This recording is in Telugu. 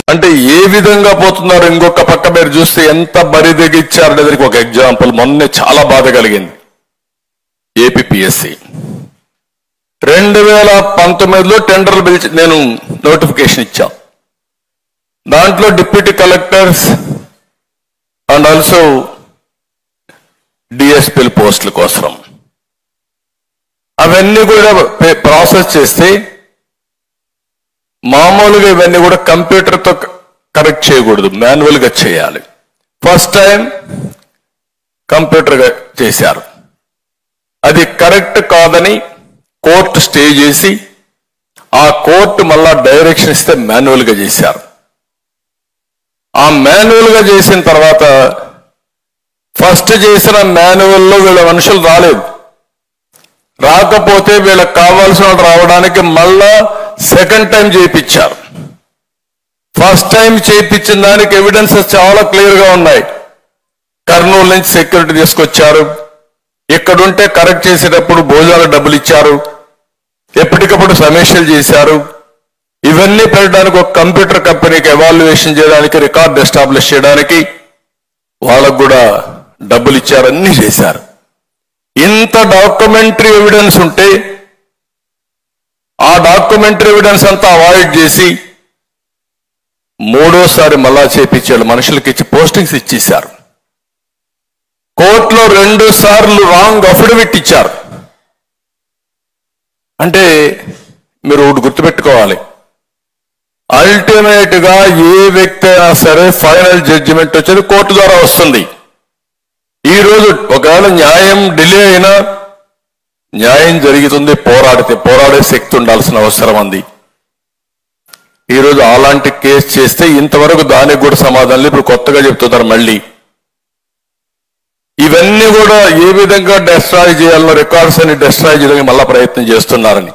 అంటే ఏ విధంగా పోతున్నారు ఇంకొక పక్క మీరు చూస్తే ఎంత బరిదెగిచ్చారు అనేది ఒక ఎగ్జాంపుల్ మొన్నే చాలా బాధ కలిగింది. ఏపీపీఎస్సీ 2019లో టెండర్లు పిలిచి నేను నోటిఫికేషన్ ఇచ్చా. దాంట్లో డిప్యూటీ కలెక్టర్స్ అండ్ ఆల్సో డిఎస్పీల పోస్టుల కోసం అవన్నీ కూడా ప్రాసెస్ చేస్తే మామూలుగా ఇవన్నీ కూడా కంప్యూటర్తో కరెక్ట్ చేయకూడదు, మాన్యువల్గా చేయాలి. ఫస్ట్ టైం కంప్యూటర్గా చేశారు. అది కరెక్ట్ కాదని కోర్టు స్టే చేసి ఆ కోర్టు మళ్ళా డైరెక్షన్ ఇస్తే మాన్యువల్గా చేశారు. ఆ మాన్యువల్గా చేసిన తర్వాత ఫస్ట్ చేసిన మాన్యువల్లో వీళ్ళ మనుషులు రాలేదు. రాకపోతే వీళ్ళకి కావాల్సిన వాళ్ళు రావడానికి మళ్ళా సెకండ్ టైం చేయించారు. ఫస్ట్ టైం చేయించిన దానికి ఎవిడెన్సెస్ చాలా క్లియర్గా ఉన్నాయి. కర్నూలు నుంచి సెక్యూరిటీ తీసుకొచ్చారు, ఇక్కడుంటే కరెక్ట్ చేసేటప్పుడు భోజనాలు డబ్బులు ఇచ్చారు, ఎప్పటికప్పుడు సమీక్షలు చేశారు. ఇవన్నీ పెట్టడానికి ఒక కంప్యూటర్ కంపెనీకి ఎవాల్యుయేషన్ చేయడానికి, రికార్డ్ ఎస్టాబ్లిష్ చేయడానికి వాళ్ళకు కూడా డబ్బులు ఇచ్చారు, అన్నీ చేశారు. ఇంత డాక్యుమెంటరీ ఎవిడెన్స్ ఉంటే ఆ డాక్యుమెంటరీ ఎవిడెన్స్ అంతా అవాయిడ్ చేసి మూడోసారి మళ్ళా చేపించాడు, మనుషులకి ఇచ్చి పోస్టింగ్స్ ఇచ్చేశారు. కోర్టులో 2 సార్లు రాంగ్ అఫిడవిట్ ఇచ్చారు. అంటే మీరు ఒకటి గుర్తుపెట్టుకోవాలి, అల్టిమేట్ గా ఏ వ్యక్తి అయినా సరే ఫైనల్ జడ్జిమెంట్ వచ్చేది కోర్టు ద్వారా వస్తుంది. ఈ రోజు ఒకవేళ న్యాయం డిలే అయినా న్యాయం జరుగుతుంది, పోరాడే శక్తి ఉండాల్సిన అవసరం ఉంది. ఈరోజు అలాంటి కేసు చేస్తే ఇంతవరకు దానికి కూడా సమాధానం ఇప్పుడు కొత్తగా చెప్తున్నారు. మళ్ళీ ఇవన్నీ కూడా ఏ విధంగా డెస్ట్రాయ్ చేయాలో రికార్డ్స్ అని డెస్ట్రాయ్ చేయడానికి మళ్ళా ప్రయత్నం చేస్తున్నారని